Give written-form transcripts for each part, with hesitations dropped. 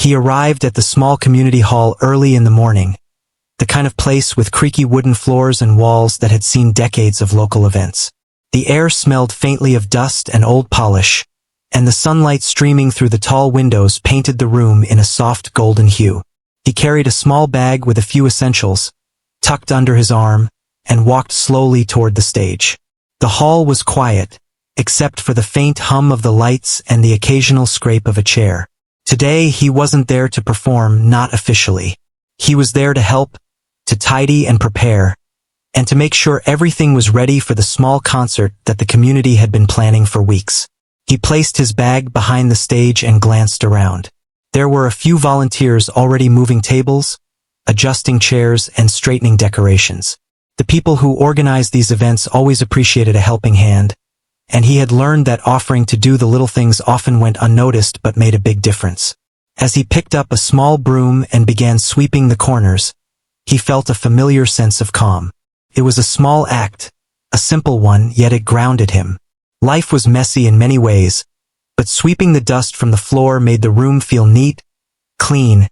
He arrived at the small community hall early in the morning, the kind of place with creaky wooden floors and walls that had seen decades of local events. The air smelled faintly of dust and old polish, and the sunlight streaming through the tall windows painted the room in a soft golden hue. He carried a small bag with a few essentials, tucked under his arm, and walked slowly toward the stage. The hall was quiet, except for the faint hum of the lights and the occasional scrape of a chair. Today he wasn't there to perform, not officially. He was there to help, to tidy and prepare, and to make sure everything was ready for the small concert that the community had been planning for weeks. He placed his bag behind the stage and glanced around. There were a few volunteers already moving tables, adjusting chairs, and straightening decorations. The people who organized these events always appreciated a helping hand, and he had learned that offering to do the little things often went unnoticed but made a big difference. As he picked up a small broom and began sweeping the corners, he felt a familiar sense of calm. It was a small act, a simple one, yet it grounded him. Life was messy in many ways, but sweeping the dust from the floor made the room feel neat, clean,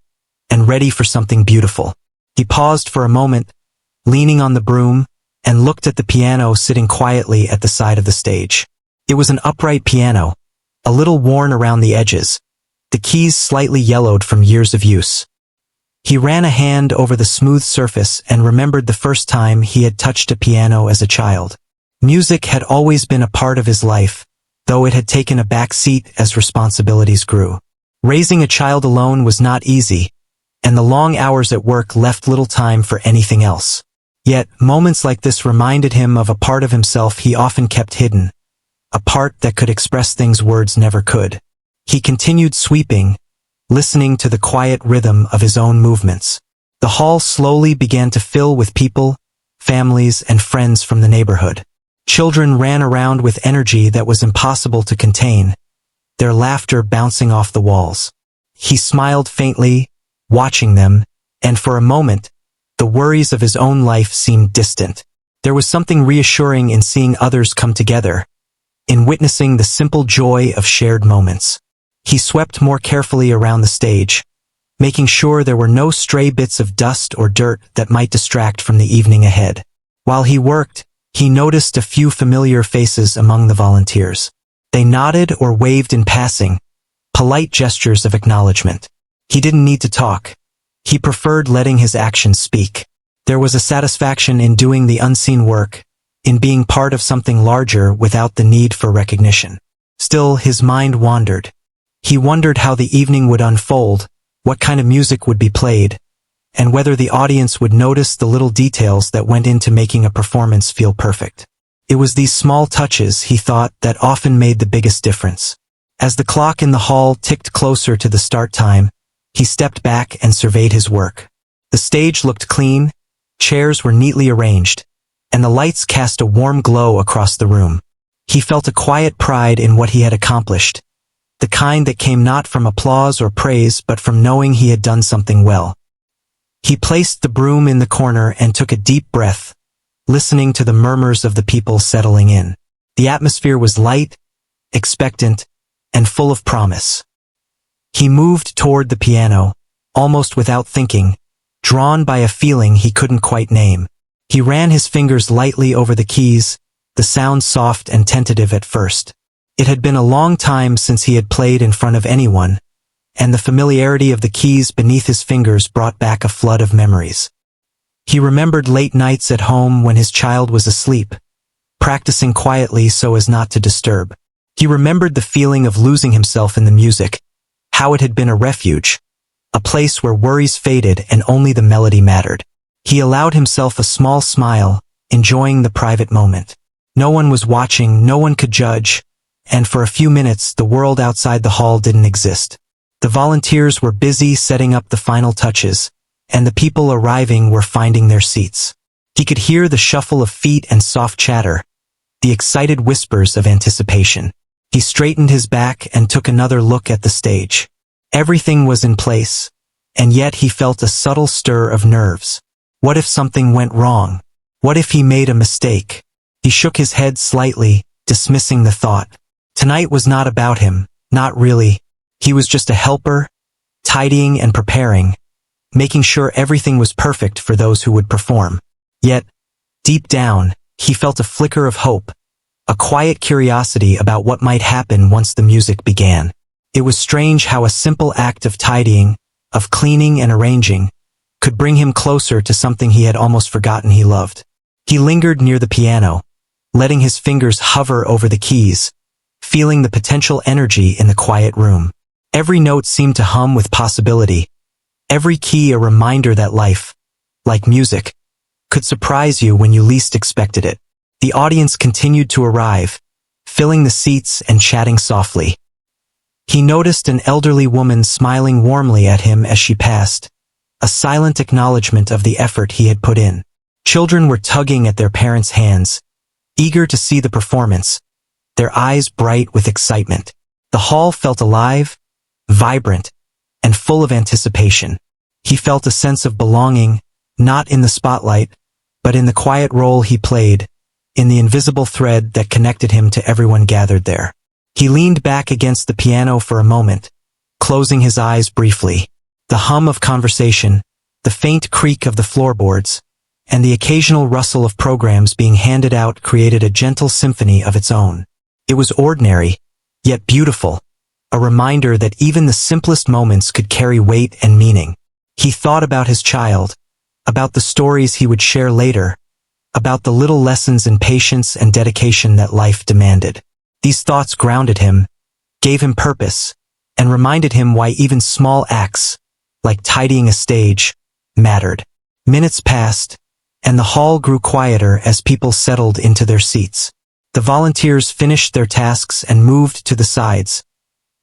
and ready for something beautiful. He paused for a moment, leaning on the broom, and looked at the piano sitting quietly at the side of the stage. It was an upright piano, a little worn around the edges, the keys slightly yellowed from years of use. He ran a hand over the smooth surface and remembered the first time he had touched a piano as a child. Music had always been a part of his life, though it had taken a back seat as responsibilities grew. Raising a child alone was not easy, and the long hours at work left little time for anything else. Yet, moments like this reminded him of a part of himself he often kept hidden, a part that could express things words never could. He continued sweeping, listening to the quiet rhythm of his own movements. The hall slowly began to fill with people, families, and friends from the neighborhood. Children ran around with energy that was impossible to contain, their laughter bouncing off the walls. He smiled faintly, watching them, and for a moment, the worries of his own life seemed distant. There was something reassuring in seeing others come together, in witnessing the simple joy of shared moments. He swept more carefully around the stage, making sure there were no stray bits of dust or dirt that might distract from the evening ahead. While he worked, he noticed a few familiar faces among the volunteers. They nodded or waved in passing, polite gestures of acknowledgement. He didn't need to talk. He preferred letting his actions speak. There was a satisfaction in doing the unseen work, in being part of something larger without the need for recognition. Still, his mind wandered. He wondered how the evening would unfold, what kind of music would be played, and whether the audience would notice the little details that went into making a performance feel perfect. It was these small touches, he thought, that often made the biggest difference. As the clock in the hall ticked closer to the start time, he stepped back and surveyed his work. The stage looked clean, chairs were neatly arranged, and the lights cast a warm glow across the room. He felt a quiet pride in what he had accomplished, the kind that came not from applause or praise but from knowing he had done something well. He placed the broom in the corner and took a deep breath, listening to the murmurs of the people settling in. The atmosphere was light, expectant, and full of promise. He moved toward the piano, almost without thinking, drawn by a feeling he couldn't quite name. He ran his fingers lightly over the keys, the sound soft and tentative at first. It had been a long time since he had played in front of anyone, and the familiarity of the keys beneath his fingers brought back a flood of memories. He remembered late nights at home when his child was asleep, practicing quietly so as not to disturb. He remembered the feeling of losing himself in the music, how it had been a refuge, a place where worries faded and only the melody mattered. He allowed himself a small smile, enjoying the private moment. No one was watching, no one could judge, and for a few minutes the world outside the hall didn't exist. The volunteers were busy setting up the final touches, and the people arriving were finding their seats. He could hear the shuffle of feet and soft chatter, the excited whispers of anticipation. He straightened his back and took another look at the stage. Everything was in place, and yet he felt a subtle stir of nerves. What if something went wrong? What if he made a mistake? He shook his head slightly, dismissing the thought. Tonight was not about him, not really. He was just a helper, tidying and preparing, making sure everything was perfect for those who would perform. Yet, deep down, he felt a flicker of hope, a quiet curiosity about what might happen once the music began. It was strange how a simple act of tidying, of cleaning and arranging, could bring him closer to something he had almost forgotten he loved. He lingered near the piano, letting his fingers hover over the keys, feeling the potential energy in the quiet room. Every note seemed to hum with possibility, every key a reminder that life, like music, could surprise you when you least expected it. The audience continued to arrive, filling the seats and chatting softly. He noticed an elderly woman smiling warmly at him as she passed, a silent acknowledgement of the effort he had put in. Children were tugging at their parents' hands, eager to see the performance, their eyes bright with excitement. The hall felt alive, vibrant, and full of anticipation. He felt a sense of belonging, not in the spotlight, but in the quiet role he played, in the invisible thread that connected him to everyone gathered there. He leaned back against the piano for a moment, closing his eyes briefly. The hum of conversation, the faint creak of the floorboards, and the occasional rustle of programs being handed out created a gentle symphony of its own. It was ordinary, yet beautiful, a reminder that even the simplest moments could carry weight and meaning. He thought about his child, about the stories he would share later, about the little lessons in patience and dedication that life demanded. These thoughts grounded him, gave him purpose, and reminded him why even small acts, like tidying a stage, mattered. Minutes passed, and the hall grew quieter as people settled into their seats. The volunteers finished their tasks and moved to the sides,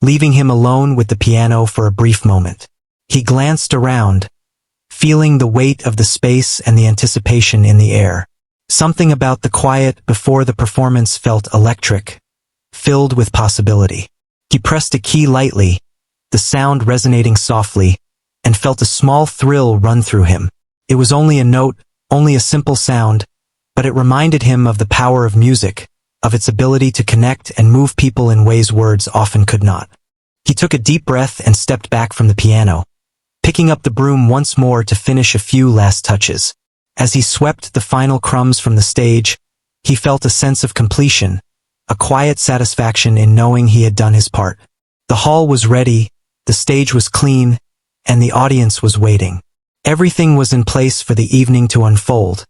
leaving him alone with the piano for a brief moment. He glanced around, feeling the weight of the space and the anticipation in the air. Something about the quiet before the performance felt electric, filled with possibility. He pressed a key lightly, the sound resonating softly, and felt a small thrill run through him. It was only a note, only a simple sound, but it reminded him of the power of music, of its ability to connect and move people in ways words often could not. He took a deep breath and stepped back from the piano, picking up the broom once more to finish a few last touches. As he swept the final crumbs from the stage, he felt a sense of completion, a quiet satisfaction in knowing he had done his part. The hall was ready, the stage was clean, and the audience was waiting. Everything was in place for the evening to unfold,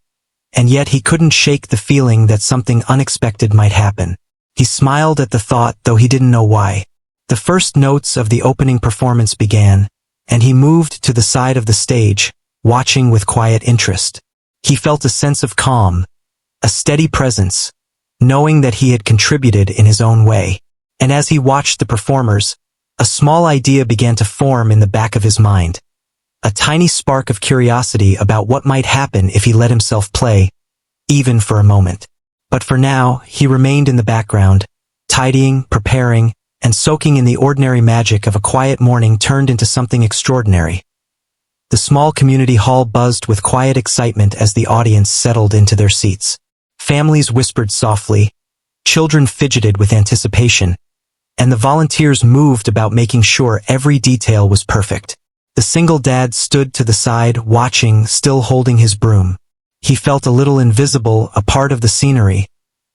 and yet he couldn't shake the feeling that something unexpected might happen. He smiled at the thought, though he didn't know why. The first notes of the opening performance began, and he moved to the side of the stage, watching with quiet interest. He felt a sense of calm, a steady presence, knowing that he had contributed in his own way. And as he watched the performers, a small idea began to form in the back of his mind. A tiny spark of curiosity about what might happen if he let himself play, even for a moment. But for now, he remained in the background, tidying, preparing, and soaking in the ordinary magic of a quiet morning turned into something extraordinary. The small community hall buzzed with quiet excitement as the audience settled into their seats. Families whispered softly, children fidgeted with anticipation, and the volunteers moved about making sure every detail was perfect. The single dad stood to the side, watching, still holding his broom. He felt a little invisible, a part of the scenery,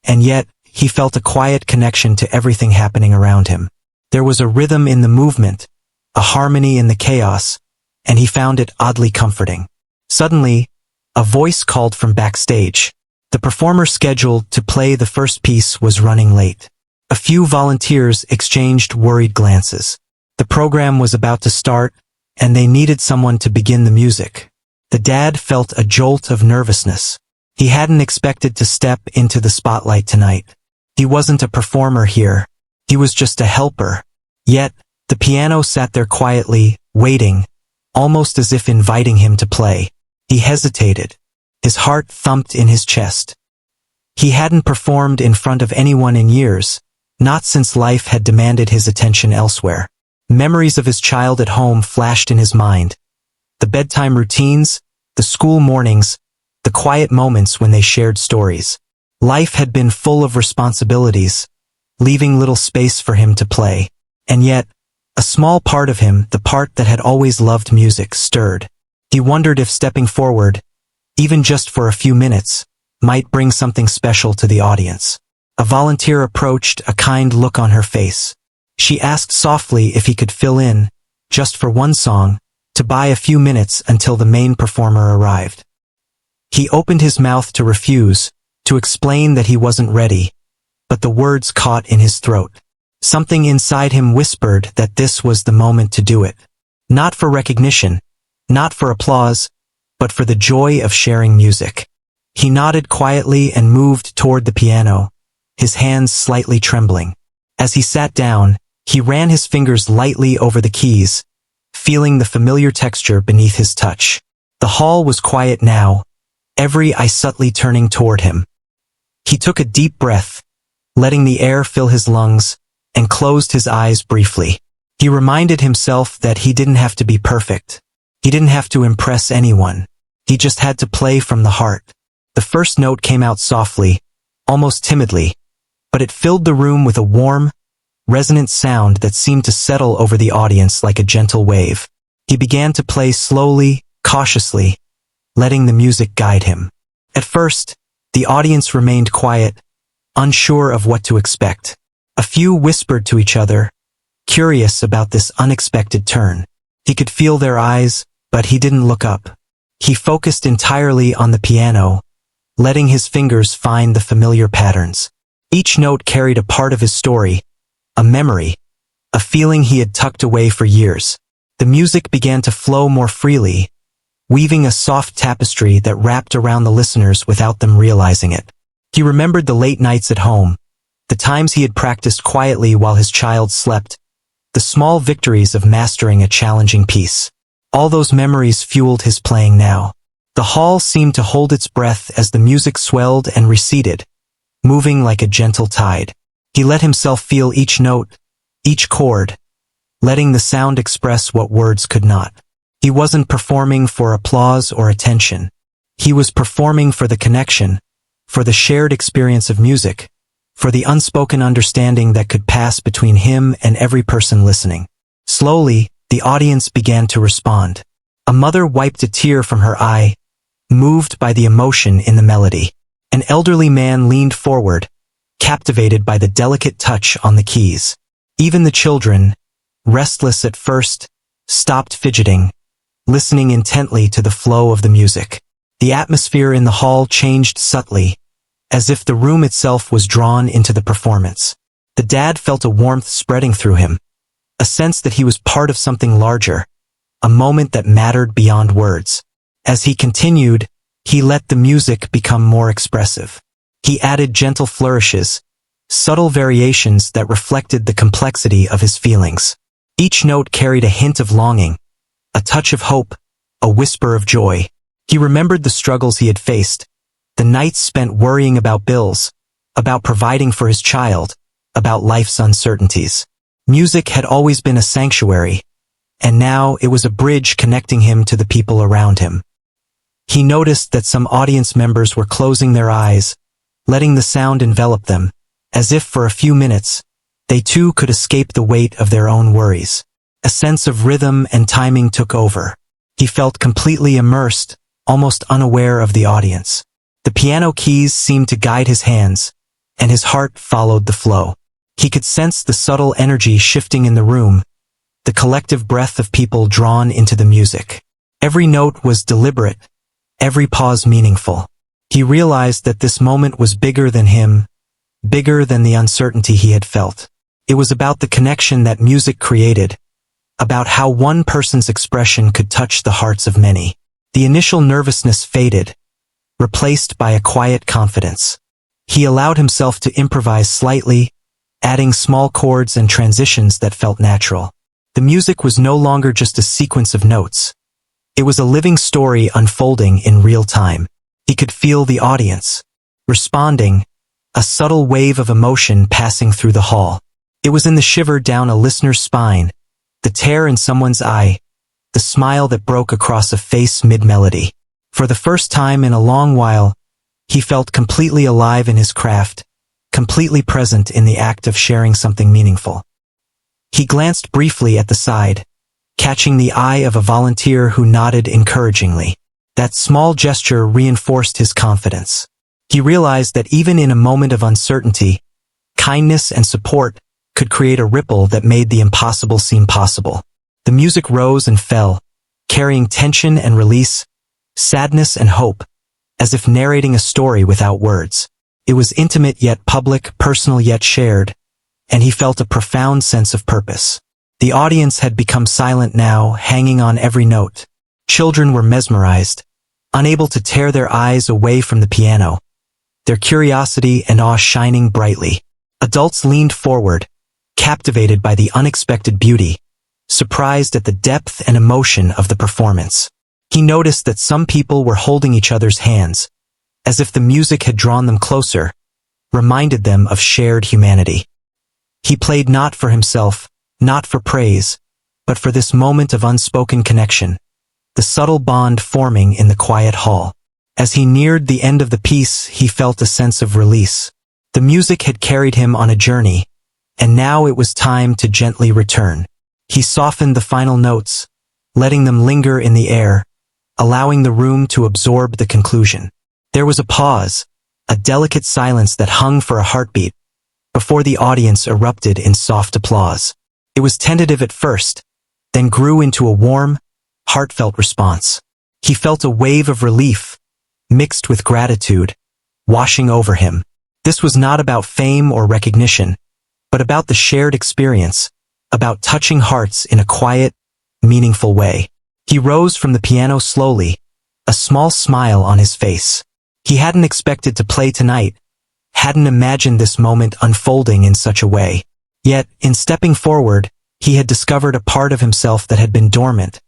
and yet, he felt a quiet connection to everything happening around him. There was a rhythm in the movement, a harmony in the chaos, and he found it oddly comforting. Suddenly, a voice called from backstage. The performer scheduled to play the first piece was running late. A few volunteers exchanged worried glances. The program was about to start, and they needed someone to begin the music. The dad felt a jolt of nervousness. He hadn't expected to step into the spotlight tonight. He wasn't a performer here. He was just a helper. Yet, the piano sat there quietly, waiting, almost as if inviting him to play. He hesitated. His heart thumped in his chest. He hadn't performed in front of anyone in years, not since life had demanded his attention elsewhere. Memories of his child at home flashed in his mind. The bedtime routines, the school mornings, the quiet moments when they shared stories. Life had been full of responsibilities, leaving little space for him to play. And yet, A small part of him, the part that had always loved music, stirred. He wondered if stepping forward, even just for a few minutes, might bring something special to the audience. A volunteer approached, a kind look on her face. She asked softly if he could fill in, just for one song, to buy a few minutes until the main performer arrived. He opened his mouth to refuse, to explain that he wasn't ready, but the words caught in his throat. Something inside him whispered that this was the moment to do it. Not for recognition, not for applause, but for the joy of sharing music. He nodded quietly and moved toward the piano, his hands slightly trembling. As he sat down, he ran his fingers lightly over the keys, feeling the familiar texture beneath his touch. The hall was quiet now, every eye subtly turning toward him. He took a deep breath, letting the air fill his lungs, and closed his eyes briefly. He reminded himself that he didn't have to be perfect. He didn't have to impress anyone. He just had to play from the heart. The first note came out softly, almost timidly, but it filled the room with a warm, resonant sound that seemed to settle over the audience like a gentle wave. He began to play slowly, cautiously, letting the music guide him. At first, the audience remained quiet, unsure of what to expect. A few whispered to each other, curious about this unexpected turn. He could feel their eyes, but he didn't look up. He focused entirely on the piano, letting his fingers find the familiar patterns. Each note carried a part of his story, a memory, a feeling he had tucked away for years. The music began to flow more freely, weaving a soft tapestry that wrapped around the listeners without them realizing it. He remembered the late nights at home, the times he had practiced quietly while his child slept, the small victories of mastering a challenging piece. All those memories fueled his playing now. The hall seemed to hold its breath as the music swelled and receded, moving like a gentle tide. He let himself feel each note, each chord, letting the sound express what words could not. He wasn't performing for applause or attention. He was performing for the connection, for the shared experience of music, for the unspoken understanding that could pass between him and every person listening. Slowly, the audience began to respond. A mother wiped a tear from her eye, moved by the emotion in the melody. An elderly man leaned forward, captivated by the delicate touch on the keys. Even the children, restless at first, stopped fidgeting, listening intently to the flow of the music. The atmosphere in the hall changed subtly, as if the room itself was drawn into the performance. The dad felt a warmth spreading through him, a sense that he was part of something larger, a moment that mattered beyond words. As he continued, he let the music become more expressive. He added gentle flourishes, subtle variations that reflected the complexity of his feelings. Each note carried a hint of longing, a touch of hope, a whisper of joy. He remembered the struggles he had faced, the nights spent worrying about bills, about providing for his child, about life's uncertainties. Music had always been a sanctuary, and now it was a bridge connecting him to the people around him. He noticed that some audience members were closing their eyes, letting the sound envelop them, as if for a few minutes, they too could escape the weight of their own worries. A sense of rhythm and timing took over. He felt completely immersed, almost unaware of the audience. The piano keys seemed to guide his hands, and his heart followed the flow. He could sense the subtle energy shifting in the room, the collective breath of people drawn into the music. Every note was deliberate, every pause meaningful. He realized that this moment was bigger than him, bigger than the uncertainty he had felt. It was about the connection that music created, about how one person's expression could touch the hearts of many. The initial nervousness faded, replaced by a quiet confidence. He allowed himself to improvise slightly, adding small chords and transitions that felt natural. The music was no longer just a sequence of notes. It was a living story unfolding in real time. He could feel the audience responding, a subtle wave of emotion passing through the hall. It was in the shiver down a listener's spine, the tear in someone's eye, the smile that broke across a face mid-melody. For the first time in a long while, he felt completely alive in his craft, completely present in the act of sharing something meaningful. He glanced briefly at the side, catching the eye of a volunteer who nodded encouragingly. That small gesture reinforced his confidence. He realized that even in a moment of uncertainty, kindness and support could create a ripple that made the impossible seem possible. The music rose and fell, carrying tension and release, sadness and hope, as if narrating a story without words. It was intimate yet public, personal yet shared, and he felt a profound sense of purpose. The audience had become silent now, hanging on every note. Children were mesmerized, unable to tear their eyes away from the piano, their curiosity and awe shining brightly. Adults leaned forward, captivated by the unexpected beauty, surprised at the depth and emotion of the performance. He noticed that some people were holding each other's hands, as if the music had drawn them closer, reminded them of shared humanity. He played not for himself, not for praise, but for this moment of unspoken connection, the subtle bond forming in the quiet hall. As he neared the end of the piece, he felt a sense of release. The music had carried him on a journey, and now it was time to gently return. He softened the final notes, letting them linger in the air, allowing the room to absorb the conclusion. There was a pause, a delicate silence that hung for a heartbeat, before the audience erupted in soft applause. It was tentative at first, then grew into a warm, heartfelt response. He felt a wave of relief, mixed with gratitude, washing over him. This was not about fame or recognition, but about the shared experience, about touching hearts in a quiet, meaningful way. He rose from the piano slowly, a small smile on his face. He hadn't expected to play tonight, hadn't imagined this moment unfolding in such a way. Yet, in stepping forward, he had discovered a part of himself that had been dormant,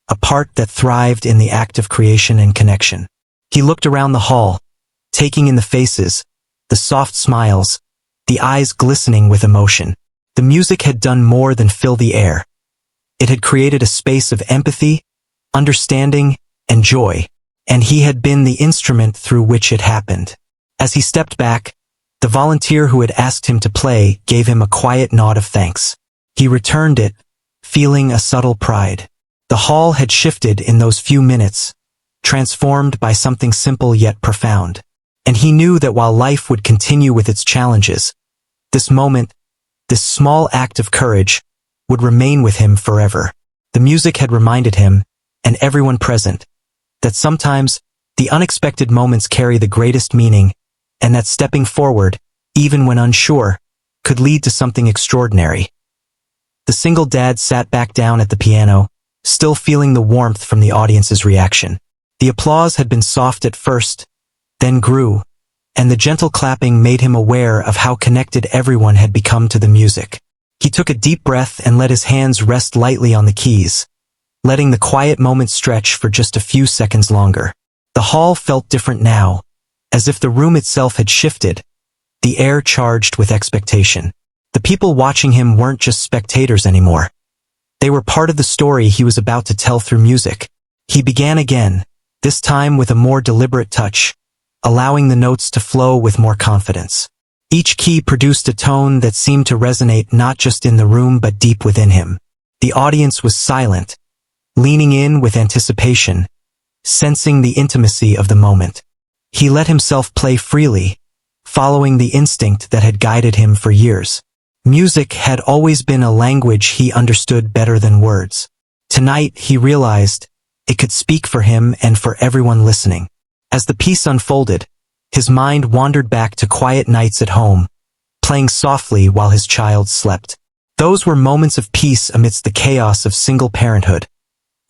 a part that thrived in the act of creation and connection. He looked around the hall, taking in the faces, the soft smiles, the eyes glistening with emotion. The music had done more than fill the air. It had created a space of empathy, understanding, and joy, and he had been the instrument through which it happened. As he stepped back, the volunteer who had asked him to play gave him a quiet nod of thanks. He returned it, feeling a subtle pride. The hall had shifted in those few minutes, transformed by something simple yet profound. And he knew that while life would continue with its challenges, this moment, this small act of courage, would remain with him forever. The music had reminded him, and everyone present, that sometimes the unexpected moments carry the greatest meaning, and that stepping forward, even when unsure, could lead to something extraordinary. The single dad sat back down at the piano, still feeling the warmth from the audience's reaction. The applause had been soft at first, then grew, and the gentle clapping made him aware of how connected everyone had become to the music. He took a deep breath and let his hands rest lightly on the keys, letting the quiet moment stretch for just a few seconds longer. The hall felt different now, as if the room itself had shifted, the air charged with expectation. The people watching him weren't just spectators anymore. They were part of the story he was about to tell through music. He began again, this time with a more deliberate touch, allowing the notes to flow with more confidence. Each key produced a tone that seemed to resonate not just in the room but deep within him. The audience was silent, leaning in with anticipation, sensing the intimacy of the moment. He let himself play freely, following the instinct that had guided him for years. Music had always been a language he understood better than words. Tonight, he realized, it could speak for him and for everyone listening. As the piece unfolded, his mind wandered back to quiet nights at home, playing softly while his child slept. Those were moments of peace amidst the chaos of single parenthood.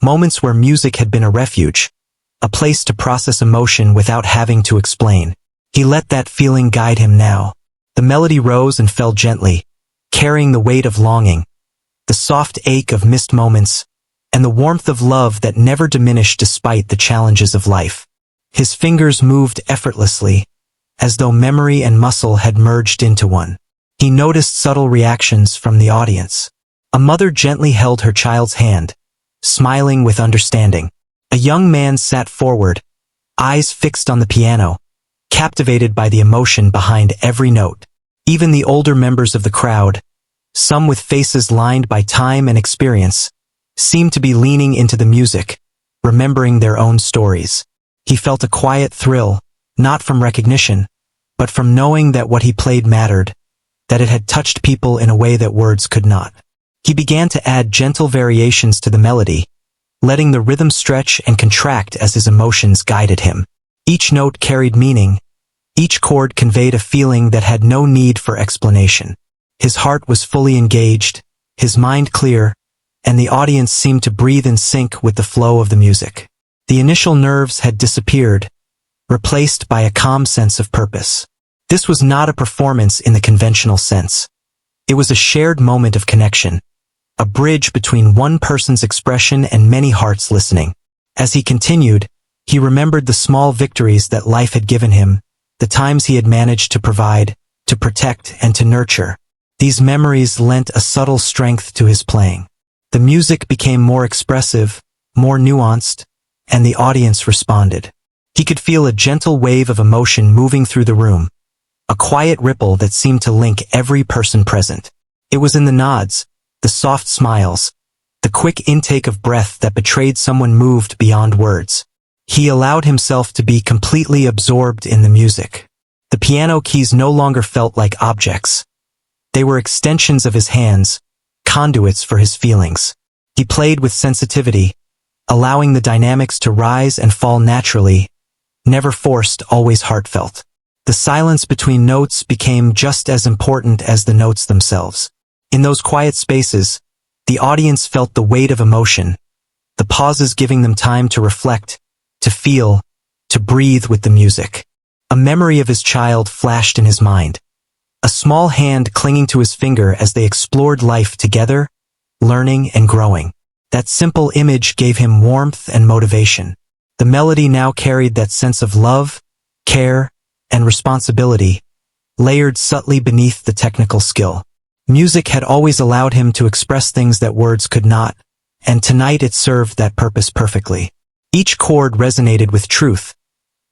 Moments where music had been a refuge, a place to process emotion without having to explain. He let that feeling guide him now. The melody rose and fell gently, carrying the weight of longing, the soft ache of missed moments, and the warmth of love that never diminished despite the challenges of life. His fingers moved effortlessly, as though memory and muscle had merged into one. He noticed subtle reactions from the audience. A mother gently held her child's hand, smiling with understanding. A young man sat forward, eyes fixed on the piano, captivated by the emotion behind every note. Even the older members of the crowd, some with faces lined by time and experience, seemed to be leaning into the music, remembering their own stories. He felt a quiet thrill, not from recognition, but from knowing that what he played mattered, that it had touched people in a way that words could not. He began to add gentle variations to the melody, letting the rhythm stretch and contract as his emotions guided him. Each note carried meaning. Each chord conveyed a feeling that had no need for explanation. His heart was fully engaged, his mind clear, and the audience seemed to breathe in sync with the flow of the music. The initial nerves had disappeared, replaced by a calm sense of purpose. This was not a performance in the conventional sense. It was a shared moment of connection, a bridge between one person's expression and many hearts listening. As he continued, he remembered the small victories that life had given him, the times he had managed to provide, to protect, and to nurture. These memories lent a subtle strength to his playing. The music became more expressive, more nuanced, and the audience responded. He could feel a gentle wave of emotion moving through the room, a quiet ripple that seemed to link every person present. It was in the nods, the soft smiles, the quick intake of breath that betrayed someone moved beyond words. He allowed himself to be completely absorbed in the music. The piano keys no longer felt like objects. They were extensions of his hands, conduits for his feelings. He played with sensitivity, allowing the dynamics to rise and fall naturally, never forced, always heartfelt. The silence between notes became just as important as the notes themselves. In those quiet spaces, the audience felt the weight of emotion, the pauses giving them time to reflect, to feel, to breathe with the music. A memory of his child flashed in his mind. A small hand clinging to his finger as they explored life together, learning and growing. That simple image gave him warmth and motivation. The melody now carried that sense of love, care, and responsibility, layered subtly beneath the technical skill. Music had always allowed him to express things that words could not, and tonight it served that purpose perfectly. Each chord resonated with truth,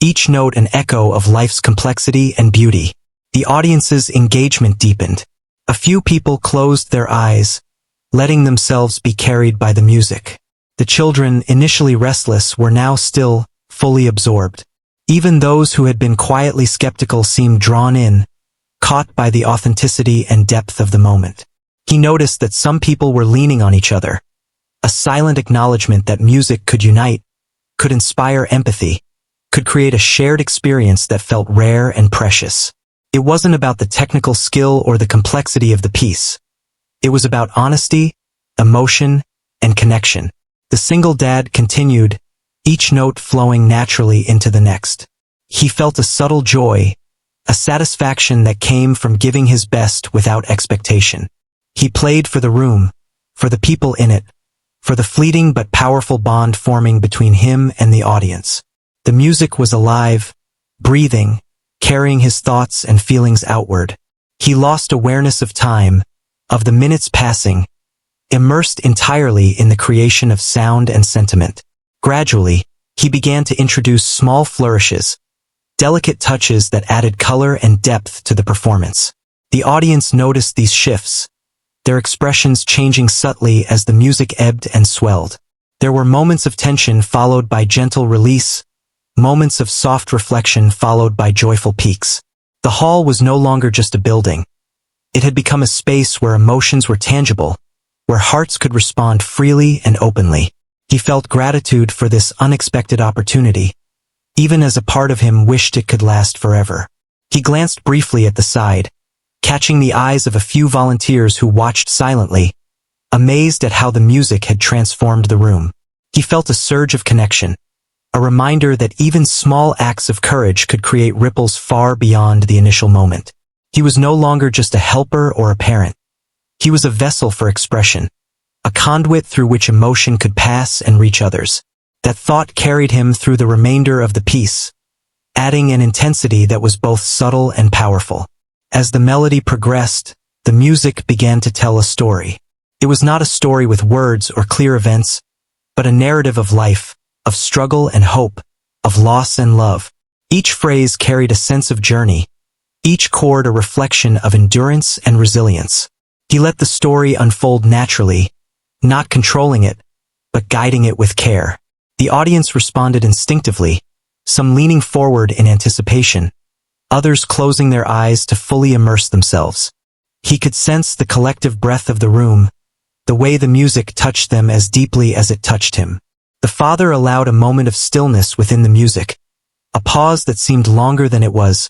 each note an echo of life's complexity and beauty. The audience's engagement deepened. A few people closed their eyes, letting themselves be carried by the music. The children, initially restless, were now still, fully absorbed. Even those who had been quietly skeptical seemed drawn in, caught by the authenticity and depth of the moment. He noticed that some people were leaning on each other, a silent acknowledgement that music could unite, could inspire empathy, could create a shared experience that felt rare and precious. It wasn't about the technical skill or the complexity of the piece. It was about honesty, emotion, and connection. The single dad continued, each note flowing naturally into the next. He felt a subtle joy, a satisfaction that came from giving his best without expectation. He played for the room, for the people in it, for the fleeting but powerful bond forming between him and the audience. The music was alive, breathing, carrying his thoughts and feelings outward. He lost awareness of time, of the minutes passing, immersed entirely in the creation of sound and sentiment. Gradually, he began to introduce small flourishes, delicate touches that added color and depth to the performance. The audience noticed these shifts, their expressions changing subtly as the music ebbed and swelled. There were moments of tension followed by gentle release, moments of soft reflection followed by joyful peaks. The hall was no longer just a building. It had become a space where emotions were tangible, where hearts could respond freely and openly. He felt gratitude for this unexpected opportunity, even as a part of him wished it could last forever. He glanced briefly at the side, catching the eyes of a few volunteers who watched silently, amazed at how the music had transformed the room. He felt a surge of connection, a reminder that even small acts of courage could create ripples far beyond the initial moment. He was no longer just a helper or a parent. He was a vessel for expression, a conduit through which emotion could pass and reach others. That thought carried him through the remainder of the piece, adding an intensity that was both subtle and powerful. As the melody progressed, the music began to tell a story. It was not a story with words or clear events, but a narrative of life, of struggle and hope, of loss and love. Each phrase carried a sense of journey, each chord a reflection of endurance and resilience. He let the story unfold naturally, not controlling it, but guiding it with care. The audience responded instinctively, some leaning forward in anticipation, others closing their eyes to fully immerse themselves. He could sense the collective breath of the room, the way the music touched them as deeply as it touched him. The father allowed a moment of stillness within the music, a pause that seemed longer than it was,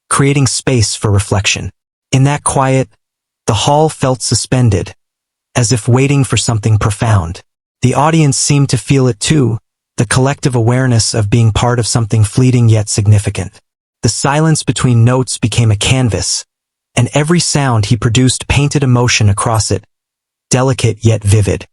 creating space for reflection. In that quiet, the hall felt suspended, as if waiting for something profound. The audience seemed to feel it too, the collective awareness of being part of something fleeting yet significant. The silence between notes became a canvas, and every sound he produced painted emotion across it, delicate yet vivid.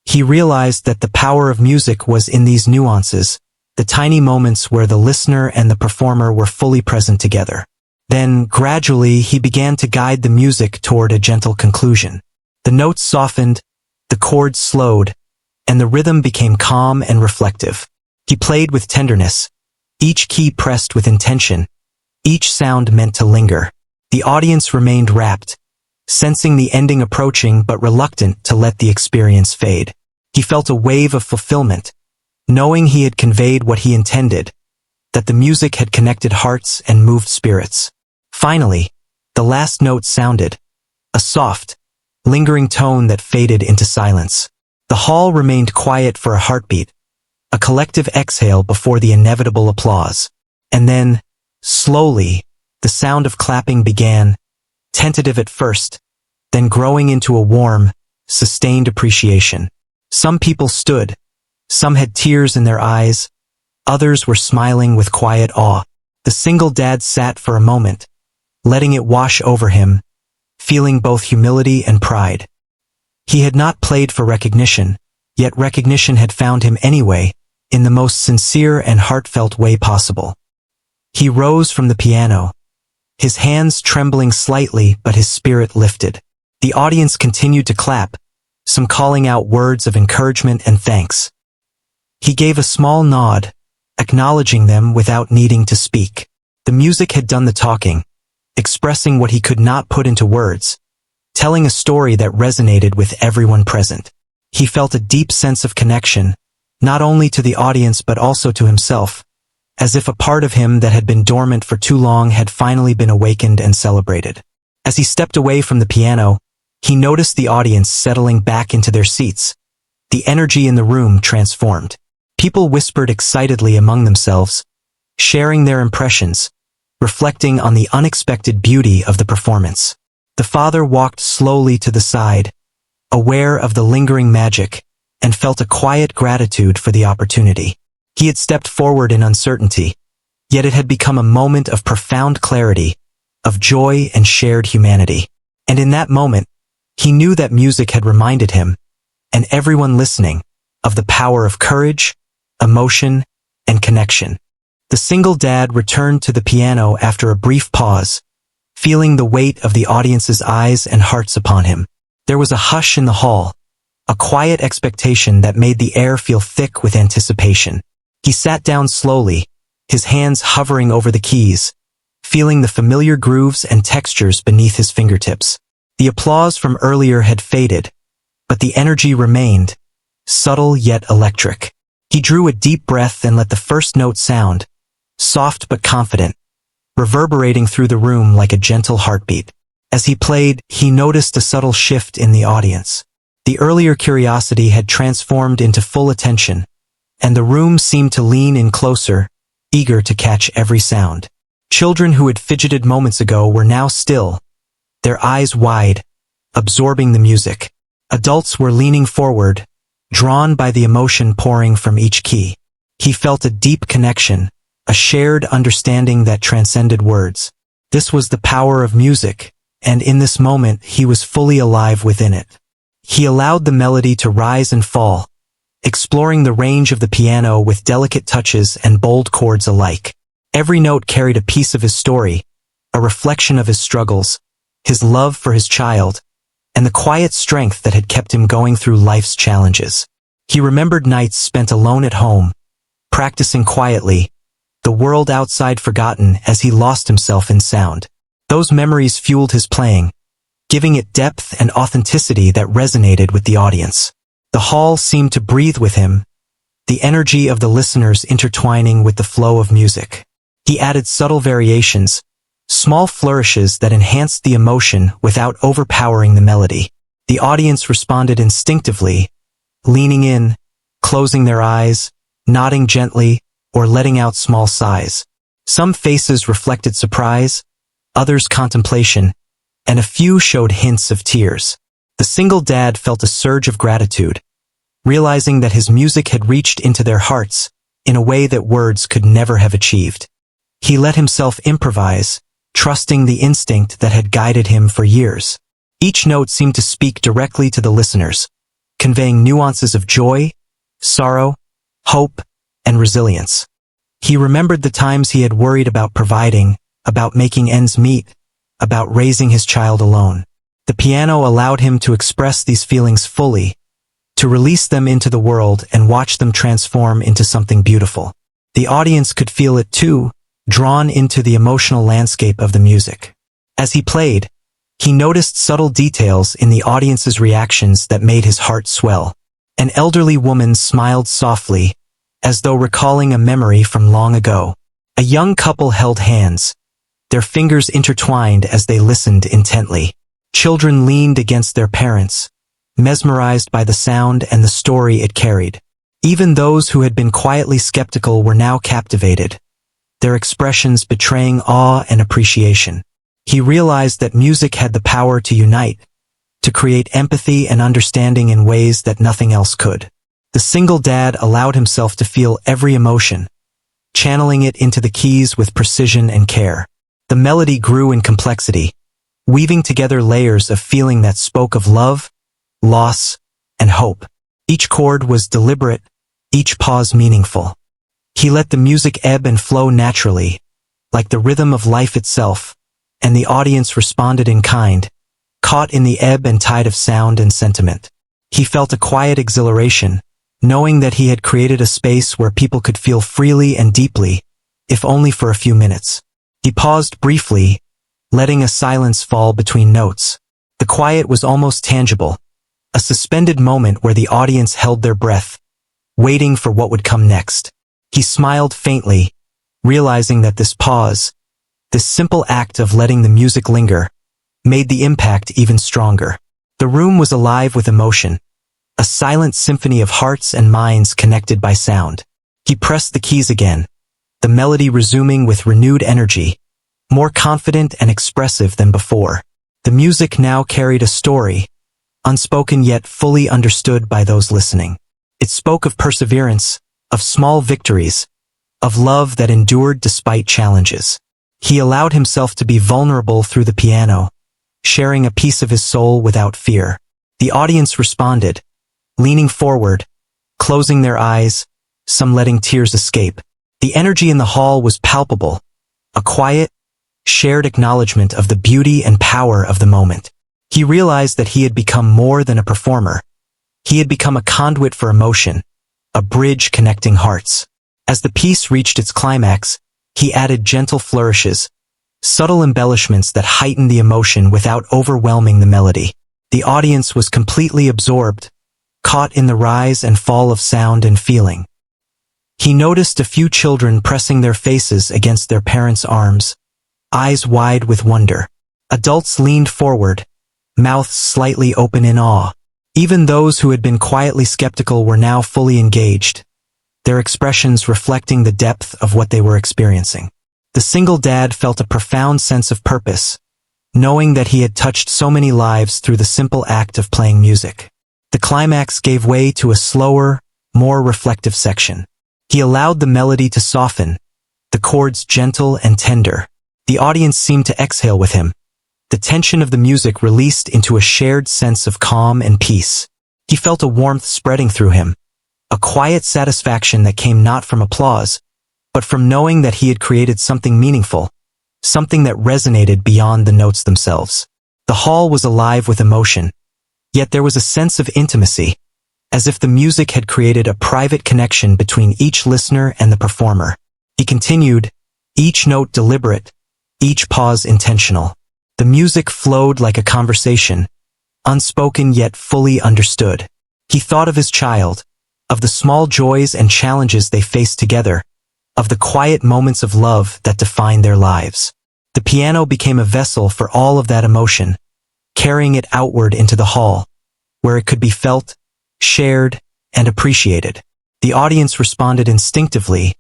He realized that the power of music was in these nuances, the tiny moments where the listener and the performer were fully present together. Then, gradually, he began to guide the music toward a gentle conclusion. The notes softened, the chords slowed, and the rhythm became calm and reflective. He played with tenderness, each key pressed with intention, each sound meant to linger. The audience remained rapt, sensing the ending approaching but reluctant to let the experience fade. He felt a wave of fulfillment, knowing he had conveyed what he intended, that the music had connected hearts and moved spirits. Finally, the last note sounded, a soft, lingering tone that faded into silence. The hall remained quiet for a heartbeat, a collective exhale before the inevitable applause. And then, slowly, the sound of clapping began, tentative at first, then growing into a warm, sustained appreciation. Some people stood, some had tears in their eyes, others were smiling with quiet awe. The single dad sat for a moment, letting it wash over him, feeling both humility and pride. He had not played for recognition, yet recognition had found him anyway, in the most sincere and heartfelt way possible. He rose from the piano, his hands trembling slightly but his spirit lifted. The audience continued to clap, some calling out words of encouragement and thanks. He gave a small nod, acknowledging them without needing to speak. The music had done the talking, expressing what he could not put into words, telling a story that resonated with everyone present. He felt a deep sense of connection, not only to the audience but also to himself, as if a part of him that had been dormant for too long had finally been awakened and celebrated. As he stepped away from the piano, he noticed the audience settling back into their seats. The energy in the room transformed. People whispered excitedly among themselves, sharing their impressions, reflecting on the unexpected beauty of the performance. The father walked slowly to the side, aware of the lingering magic, and felt a quiet gratitude for the opportunity. He had stepped forward in uncertainty, yet it had become a moment of profound clarity, of joy and shared humanity. And in that moment, he knew that music had reminded him, and everyone listening, of the power of courage, emotion, and connection. The single dad returned to the piano after a brief pause, feeling the weight of the audience's eyes and hearts upon him. There was a hush in the hall, a quiet expectation that made the air feel thick with anticipation. He sat down slowly, his hands hovering over the keys, feeling the familiar grooves and textures beneath his fingertips. The applause from earlier had faded, but the energy remained, subtle yet electric. He drew a deep breath and let the first note sound, soft but confident, reverberating through the room like a gentle heartbeat. As he played, he noticed a subtle shift in the audience. The earlier curiosity had transformed into full attention, and the room seemed to lean in closer, eager to catch every sound. Children who had fidgeted moments ago were now still, their eyes wide, absorbing the music. Adults were leaning forward, drawn by the emotion pouring from each key. He felt a deep connection, a shared understanding that transcended words. This was the power of music, and in this moment he was fully alive within it. He allowed the melody to rise and fall, exploring the range of the piano with delicate touches and bold chords alike. Every note carried a piece of his story, a reflection of his struggles, his love for his child, and the quiet strength that had kept him going through life's challenges. He remembered nights spent alone at home, practicing quietly, the world outside forgotten as he lost himself in sound. Those memories fueled his playing, giving it depth and authenticity that resonated with the audience. The hall seemed to breathe with him, the energy of the listeners intertwining with the flow of music. He added subtle variations, small flourishes that enhanced the emotion without overpowering the melody. The audience responded instinctively, leaning in, closing their eyes, nodding gently, or letting out small sighs. Some faces reflected surprise, others contemplation, and a few showed hints of tears. The single dad felt a surge of gratitude, realizing that his music had reached into their hearts in a way that words could never have achieved. He let himself improvise, trusting the instinct that had guided him for years. Each note seemed to speak directly to the listeners, conveying nuances of joy, sorrow, hope, and resilience. He remembered the times he had worried about providing, about making ends meet, about raising his child alone. The piano allowed him to express these feelings fully, to release them into the world and watch them transform into something beautiful. The audience could feel it too, drawn into the emotional landscape of the music. As he played, he noticed subtle details in the audience's reactions that made his heart swell. An elderly woman smiled softly, as though recalling a memory from long ago. A young couple held hands, their fingers intertwined as they listened intently. Children leaned against their parents, mesmerized by the sound and the story it carried. Even those who had been quietly skeptical were now captivated, their expressions betraying awe and appreciation. He realized that music had the power to unite, to create empathy and understanding in ways that nothing else could. The single dad allowed himself to feel every emotion, channeling it into the keys with precision and care. The melody grew in complexity, weaving together layers of feeling that spoke of love, loss, and hope. Each chord was deliberate, each pause meaningful. He let the music ebb and flow naturally, like the rhythm of life itself, and the audience responded in kind, caught in the ebb and tide of sound and sentiment. He felt a quiet exhilaration, knowing that he had created a space where people could feel freely and deeply, if only for a few minutes. He paused briefly, letting a silence fall between notes. The quiet was almost tangible, a suspended moment where the audience held their breath, waiting for what would come next. He smiled faintly, realizing that this pause, this simple act of letting the music linger, made the impact even stronger. The room was alive with emotion, a silent symphony of hearts and minds connected by sound. He pressed the keys again, the melody resuming with renewed energy, more confident and expressive than before. The music now carried a story, unspoken yet fully understood by those listening. It spoke of perseverance, of small victories, of love that endured despite challenges. He allowed himself to be vulnerable through the piano, sharing a piece of his soul without fear. The audience responded, leaning forward, closing their eyes, some letting tears escape. The energy in the hall was palpable, a quiet, shared acknowledgement of the beauty and power of the moment. He realized that he had become more than a performer. He had become a conduit for emotion, a bridge connecting hearts. As the piece reached its climax, he added gentle flourishes, subtle embellishments that heightened the emotion without overwhelming the melody. The audience was completely absorbed, caught in the rise and fall of sound and feeling. He noticed a few children pressing their faces against their parents' arms, eyes wide with wonder. Adults leaned forward, mouths slightly open in awe. Even those who had been quietly skeptical were now fully engaged, their expressions reflecting the depth of what they were experiencing. The single dad felt a profound sense of purpose, knowing that he had touched so many lives through the simple act of playing music. The climax gave way to a slower, more reflective section. He allowed the melody to soften, the chords gentle and tender. The audience seemed to exhale with him, the tension of the music released into a shared sense of calm and peace. He felt a warmth spreading through him, a quiet satisfaction that came not from applause, but from knowing that he had created something meaningful, something that resonated beyond the notes themselves. The hall was alive with emotion, yet there was a sense of intimacy, as if the music had created a private connection between each listener and the performer. He continued, each note deliberate, each pause intentional. The music flowed like a conversation, unspoken yet fully understood. He thought of his child, of the small joys and challenges they faced together, of the quiet moments of love that defined their lives. The piano became a vessel for all of that emotion, carrying it outward into the hall, where it could be felt, shared, and appreciated. The audience responded instinctively,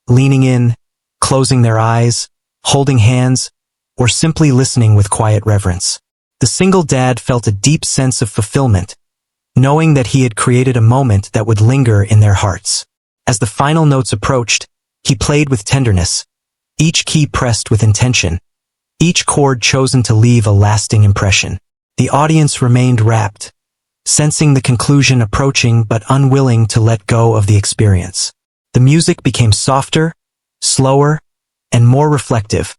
leaning in, closing their eyes, holding hands, or simply listening with quiet reverence. The single dad felt a deep sense of fulfillment, knowing that he had created a moment that would linger in their hearts. As the final notes approached, he played with tenderness, each key pressed with intention, each chord chosen to leave a lasting impression. The audience remained rapt, sensing the conclusion approaching but unwilling to let go of the experience. The music became softer, slower, and more reflective,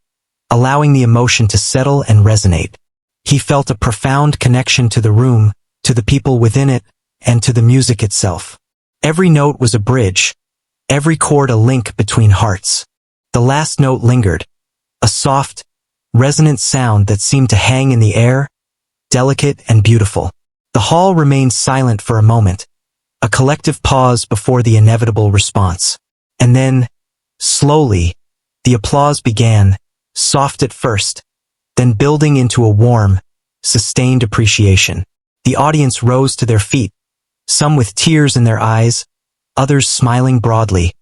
allowing the emotion to settle and resonate. He felt a profound connection to the room, to the people within it, and to the music itself. Every note was a bridge, every chord a link between hearts. The last note lingered, a soft, resonant sound that seemed to hang in the air, delicate and beautiful. The hall remained silent for a moment, a collective pause before the inevitable response. And then, slowly, the applause began, soft at first, then building into a warm, sustained appreciation. The audience rose to their feet, some with tears in their eyes, others smiling broadly,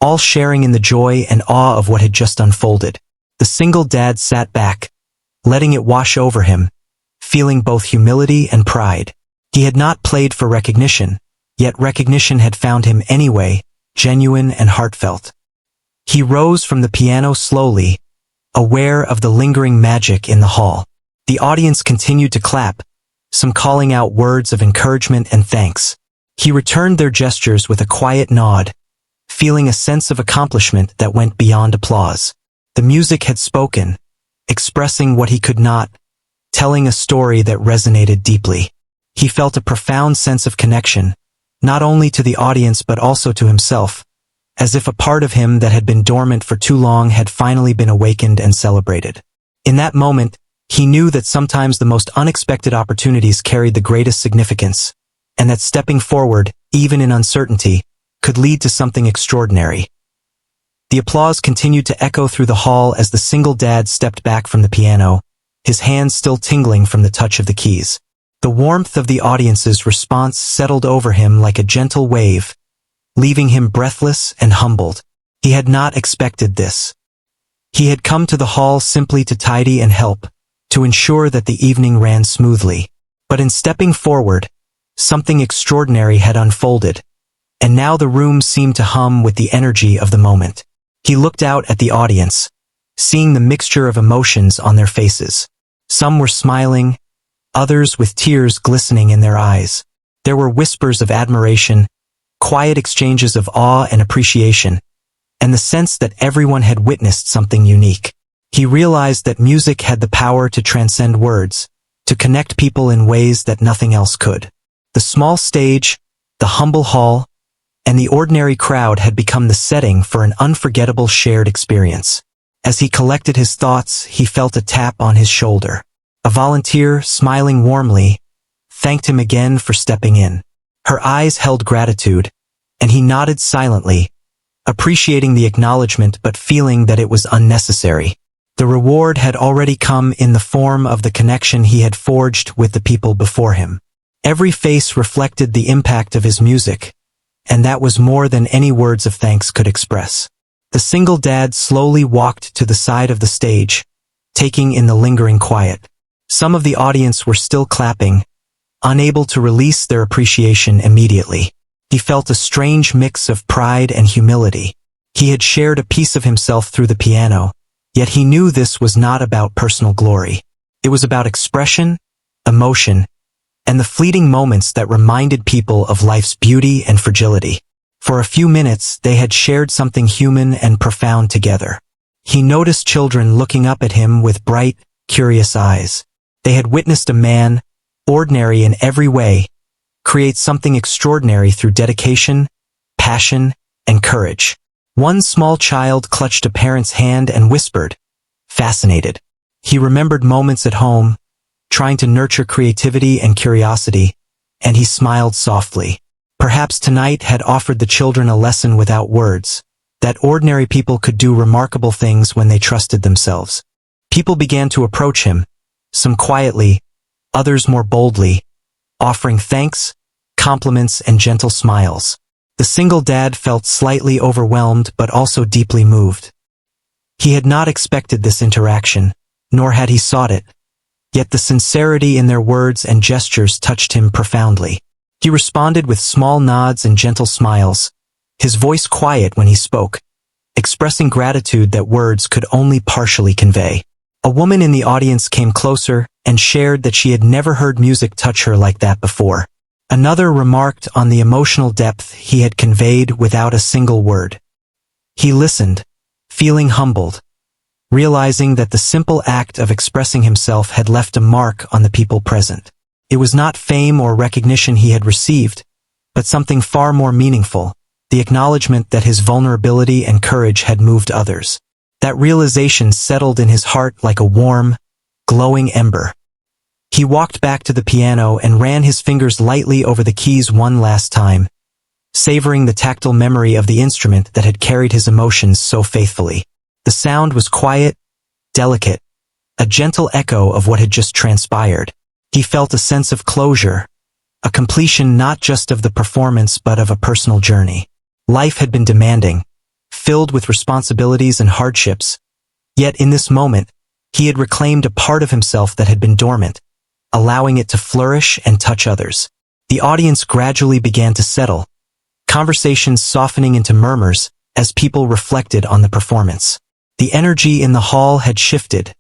all sharing in the joy and awe of what had just unfolded. The single dad sat back, letting it wash over him, feeling both humility and pride. He had not played for recognition, yet recognition had found him anyway, genuine and heartfelt. He rose from the piano slowly, aware of the lingering magic in the hall. The audience continued to clap, some calling out words of encouragement and thanks. He returned their gestures with a quiet nod, feeling a sense of accomplishment that went beyond applause. The music had spoken, expressing what he could not, telling a story that resonated deeply. He felt a profound sense of connection, not only to the audience but also to himself, as if a part of him that had been dormant for too long had finally been awakened and celebrated. In that moment, he knew that sometimes the most unexpected opportunities carried the greatest significance, and that stepping forward, even in uncertainty, could lead to something extraordinary. The applause continued to echo through the hall as the single dad stepped back from the piano, his hands still tingling from the touch of the keys. The warmth of the audience's response settled over him like a gentle wave, leaving him breathless and humbled. He had not expected this. He had come to the hall simply to tidy and help, to ensure that the evening ran smoothly. But in stepping forward, something extraordinary had unfolded, and now the room seemed to hum with the energy of the moment. He looked out at the audience, seeing the mixture of emotions on their faces. Some were smiling, others with tears glistening in their eyes. There were whispers of admiration, quiet exchanges of awe and appreciation, and the sense that everyone had witnessed something unique. He realized that music had the power to transcend words, to connect people in ways that nothing else could. The small stage, the humble hall, and the ordinary crowd had become the setting for an unforgettable shared experience. As he collected his thoughts, he felt a tap on his shoulder. A volunteer, smiling warmly, thanked him again for stepping in. Her eyes held gratitude, and he nodded silently, appreciating the acknowledgement but feeling that it was unnecessary. The reward had already come in the form of the connection he had forged with the people before him. Every face reflected the impact of his music, and that was more than any words of thanks could express. The single dad slowly walked to the side of the stage, taking in the lingering quiet. Some of the audience were still clapping, unable to release their appreciation immediately. He felt a strange mix of pride and humility. He had shared a piece of himself through the piano, yet he knew this was not about personal glory. It was about expression, emotion, and the fleeting moments that reminded people of life's beauty and fragility. For a few minutes, they had shared something human and profound together. He noticed children looking up at him with bright, curious eyes. They had witnessed a man, ordinary in every way, create something extraordinary through dedication, passion, and courage. One small child clutched a parent's hand and whispered, fascinated. He remembered moments at home, trying to nurture creativity and curiosity, and he smiled softly. Perhaps tonight had offered the children a lesson without words, that ordinary people could do remarkable things when they trusted themselves. People began to approach him, some quietly, others more boldly, offering thanks, compliments, and gentle smiles. The single dad felt slightly overwhelmed but also deeply moved. He had not expected this interaction, nor had he sought it, yet the sincerity in their words and gestures touched him profoundly. He responded with small nods and gentle smiles, his voice quiet when he spoke, expressing gratitude that words could only partially convey. A woman in the audience came closer and shared that she had never heard music touch her like that before. Another remarked on the emotional depth he had conveyed without a single word. He listened, feeling humbled, realizing that the simple act of expressing himself had left a mark on the people present. It was not fame or recognition he had received, but something far more meaningful, the acknowledgement that his vulnerability and courage had moved others. That realization settled in his heart like a warm, glowing ember. He walked back to the piano and ran his fingers lightly over the keys one last time, savoring the tactile memory of the instrument that had carried his emotions so faithfully. The sound was quiet, delicate, a gentle echo of what had just transpired. He felt a sense of closure, a completion not just of the performance but of a personal journey. Life had been demanding, filled with responsibilities and hardships, yet in this moment, he had reclaimed a part of himself that had been dormant, allowing it to flourish and touch others. The audience gradually began to settle, conversations softening into murmurs as people reflected on the performance. The energy in the hall had shifted,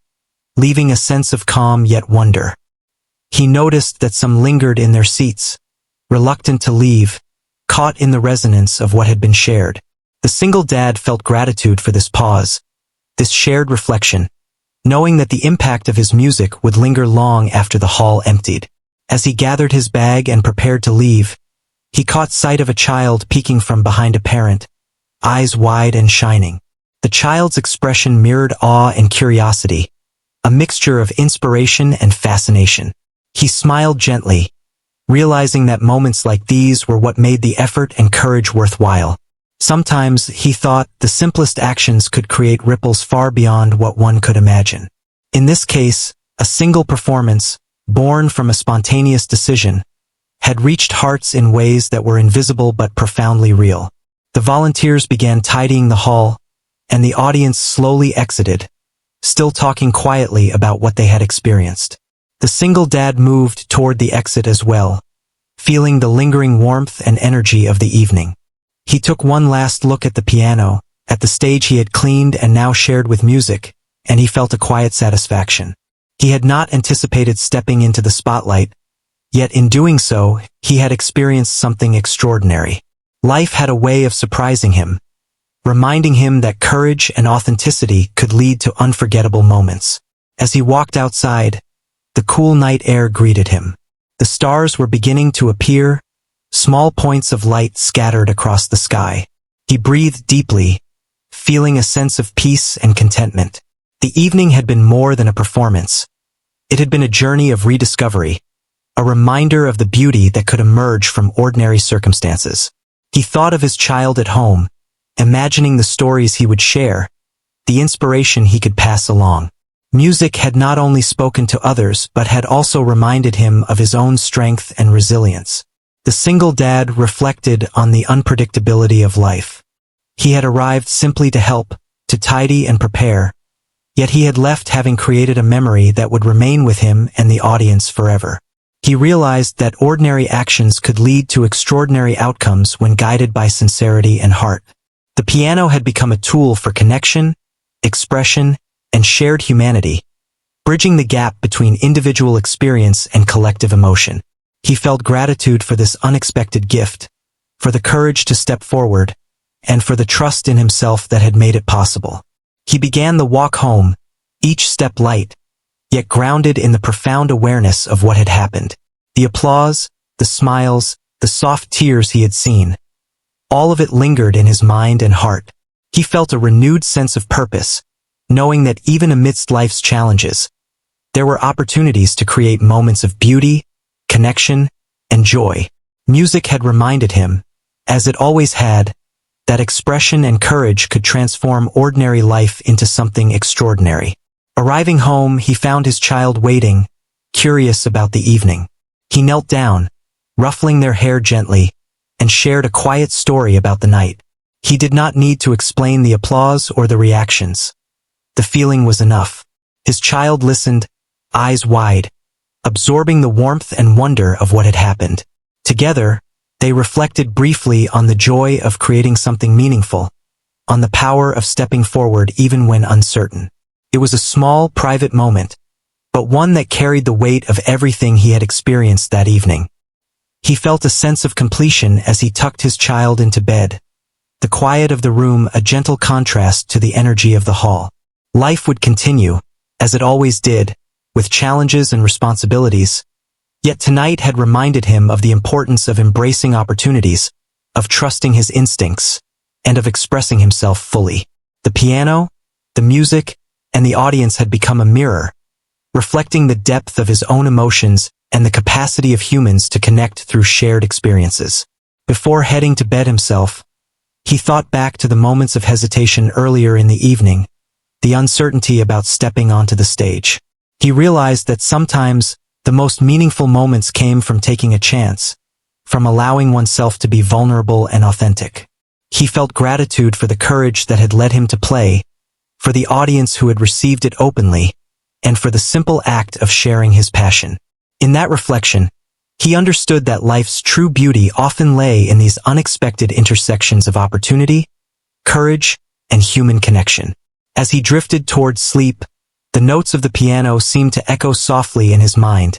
leaving a sense of calm yet wonder. He noticed that some lingered in their seats, reluctant to leave, caught in the resonance of what had been shared. The single dad felt gratitude for this pause, this shared reflection, knowing that the impact of his music would linger long after the hall emptied. As he gathered his bag and prepared to leave, he caught sight of a child peeking from behind a parent, eyes wide and shining. The child's expression mirrored awe and curiosity, a mixture of inspiration and fascination. He smiled gently, realizing that moments like these were what made the effort and courage worthwhile. Sometimes, he thought, the simplest actions could create ripples far beyond what one could imagine. In this case, a single performance, born from a spontaneous decision, had reached hearts in ways that were invisible but profoundly real. The volunteers began tidying the hall, and the audience slowly exited, still talking quietly about what they had experienced. The single dad moved toward the exit as well, feeling the lingering warmth and energy of the evening. He took one last look at the piano, at the stage he had cleaned and now shared with music, and he felt a quiet satisfaction. He had not anticipated stepping into the spotlight, yet in doing so, he had experienced something extraordinary. Life had a way of surprising him, reminding him that courage and authenticity could lead to unforgettable moments. As he walked outside, the cool night air greeted him. The stars were beginning to appear, small points of light scattered across the sky. He breathed deeply, feeling a sense of peace and contentment. The evening had been more than a performance. It had been a journey of rediscovery, a reminder of the beauty that could emerge from ordinary circumstances. He thought of his child at home, imagining the stories he would share, the inspiration he could pass along. Music had not only spoken to others but had also reminded him of his own strength and resilience. The single dad reflected on the unpredictability of life. He had arrived simply to help, to tidy and prepare, yet he had left having created a memory that would remain with him and the audience forever. He realized that ordinary actions could lead to extraordinary outcomes when guided by sincerity and heart. The piano had become a tool for connection, expression, and shared humanity, bridging the gap between individual experience and collective emotion. He felt gratitude for this unexpected gift, for the courage to step forward, and for the trust in himself that had made it possible. He began the walk home, each step light, yet grounded in the profound awareness of what had happened. The applause, the smiles, the soft tears he had seen, all of it lingered in his mind and heart. He felt a renewed sense of purpose, knowing that even amidst life's challenges, there were opportunities to create moments of beauty, connection, and joy. Music had reminded him, as it always had, that expression and courage could transform ordinary life into something extraordinary. Arriving home, he found his child waiting, curious about the evening. He knelt down, ruffling their hair gently, and shared a quiet story about the night. He did not need to explain the applause or the reactions. The feeling was enough. His child listened, eyes wide, absorbing the warmth and wonder of what had happened. Together, they reflected briefly on the joy of creating something meaningful, on the power of stepping forward even when uncertain. It was a small, private moment, but one that carried the weight of everything he had experienced that evening. He felt a sense of completion as he tucked his child into bed, the quiet of the room a gentle contrast to the energy of the hall. Life would continue, as it always did, with challenges and responsibilities, yet tonight had reminded him of the importance of embracing opportunities, of trusting his instincts, and of expressing himself fully. The piano, the music, and the audience had become a mirror, reflecting the depth of his own emotions and the capacity of humans to connect through shared experiences. Before heading to bed himself, he thought back to the moments of hesitation earlier in the evening, the uncertainty about stepping onto the stage. He realized that sometimes the most meaningful moments came from taking a chance, from allowing oneself to be vulnerable and authentic. He felt gratitude for the courage that had led him to play, for the audience who had received it openly, and for the simple act of sharing his passion. In that reflection, he understood that life's true beauty often lay in these unexpected intersections of opportunity, courage, and human connection. As he drifted towards sleep, the notes of the piano seemed to echo softly in his mind,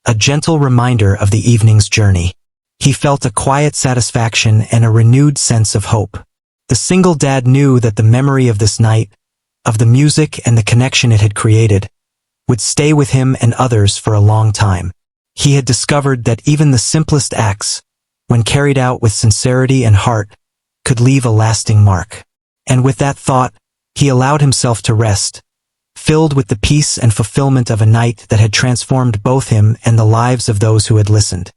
a gentle reminder of the evening's journey. He felt a quiet satisfaction and a renewed sense of hope. The single dad knew that the memory of this night, of the music and the connection it had created, would stay with him and others for a long time. He had discovered that even the simplest acts, when carried out with sincerity and heart, could leave a lasting mark. And with that thought, he allowed himself to rest, filled with the peace and fulfillment of a night that had transformed both him and the lives of those who had listened.